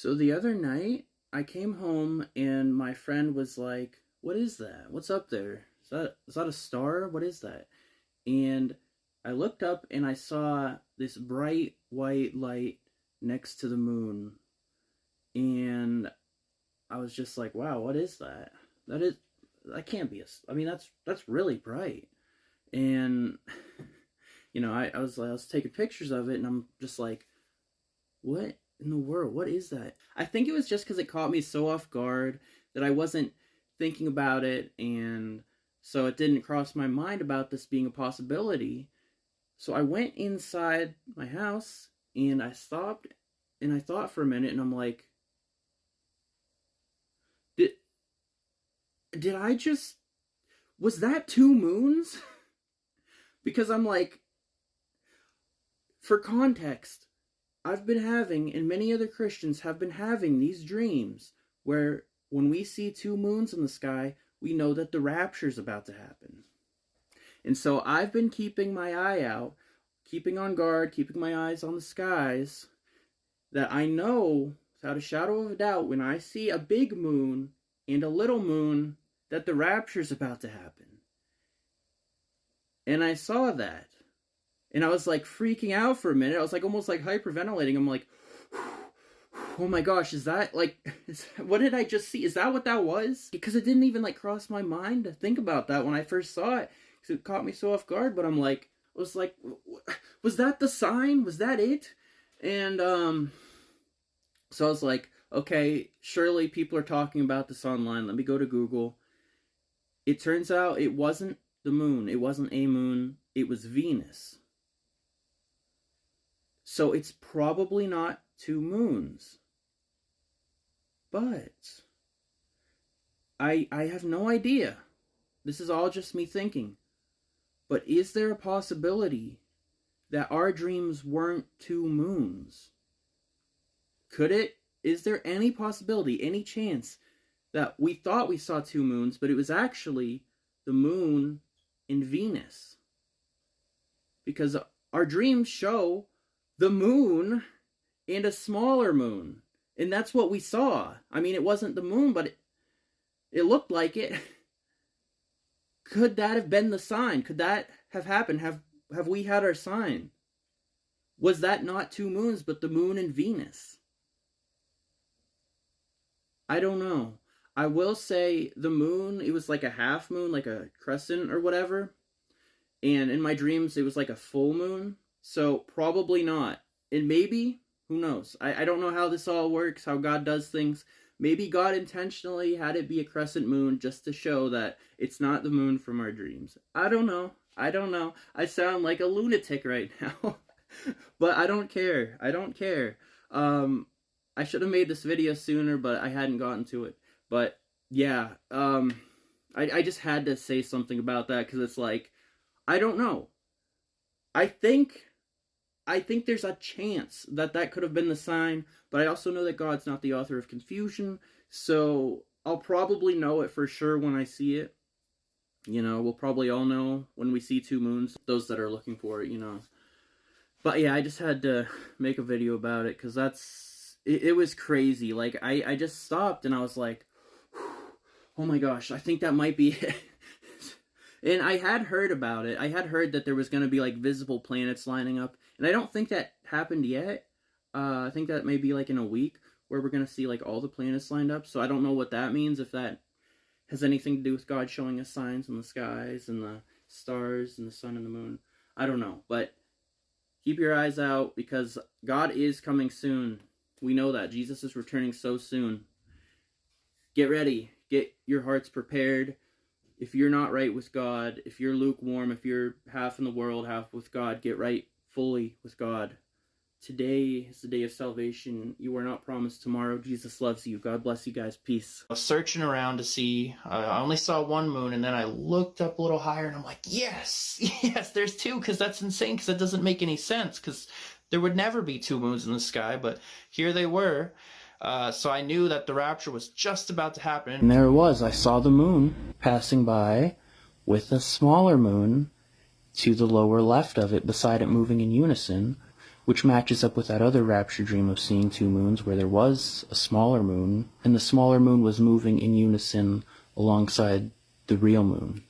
So the other night, I came home and my friend was like, "What is that? What's up there? Is that a star? What is that?" And I looked up and I saw this bright white light next to the moon. And I was just like, "Wow, what is that? That can't be I mean, that's really bright." And I was taking pictures of it and I'm just like, "What in the world? What is that?" I think it was just because it caught me so off guard that I wasn't thinking about it, and so it didn't cross my mind about this being a possibility. So I went inside my house and I stopped and I thought for a minute and I'm like, did did I just was that two moons? Because I'm like, for context, I've been having, and many other Christians have been having, these dreams where when we see two moons in the sky, we know that the rapture is about to happen. And so I've been keeping my eye out, keeping on guard, keeping my eyes on the skies, that I know, without a shadow of a doubt, when I see a big moon and a little moon, that the rapture is about to happen. And I saw that. And I was like freaking out for a minute. I was like almost like hyperventilating. I'm like, "Oh my gosh, is that like, what did I just see? Is that what that was?" Because it didn't even like cross my mind to think about that when I first saw it. Because it caught me so off guard. But I was like, was that the sign? Was that it? And so I was like, okay, surely people are talking about this online. Let me go to Google. It turns out it wasn't the moon. It wasn't a moon. It was Venus. So it's probably not two moons. But I have no idea. This is all just me thinking. But is there a possibility that our dreams weren't two moons? Could it? Is there any possibility, any chance that we thought we saw two moons, but it was actually the moon and Venus? Because our dreams show the moon and a smaller moon. And that's what we saw. I mean, it wasn't the moon, but it looked like it. Could that have been the sign? Could that have happened? Have we had our sign? Was that not two moons, but the moon and Venus? I don't know. I will say the moon, it was like a half moon, like a crescent or whatever. And in my dreams, it was like a full moon. So probably not. And maybe, who knows? I don't know how this all works, how God does things. Maybe God intentionally had it be a crescent moon just to show that it's not the moon from our dreams. I don't know. I sound like a lunatic right now. But I don't care. I should have made this video sooner, but I hadn't gotten to it. But yeah, I just had to say something about that because it's like, I don't know. I think there's a chance that could have been the sign, but I also know that God's not the author of confusion, so I'll probably know it for sure when I see it. We'll probably all know when we see two moons, those that are looking for it, But yeah, I just had to make a video about it, because it was crazy. Like, I just stopped and I was like, oh my gosh, I think that might be it. And I had heard about it. I had heard that there was going to be like visible planets lining up. And I don't think that happened yet. I think that may be like in a week where we're going to see like all the planets lined up. So I don't know what that means, if that has anything to do with God showing us signs in the skies and the stars and the sun and the moon. I don't know. But keep your eyes out, because God is coming soon. We know that. Jesus is returning so soon. Get ready. Get your hearts prepared. If you're not right with God, if you're lukewarm, if you're half in the world, half with God, get right fully with God. Today is the day of salvation. You are not promised tomorrow. Jesus loves you. God bless you guys. Peace. I was searching around to see. I only saw one moon, and then I looked up a little higher, and I'm like, yes, there's two, because that's insane, because that doesn't make any sense, because there would never be two moons in the sky, but here they were. So I knew that the rapture was just about to happen. And there it was. I saw the moon passing by with a smaller moon to the lower left of it, beside it, moving in unison which matches up with that other rapture dream of seeing two moons where there was a smaller moon, and the smaller moon was moving in unison alongside the real moon.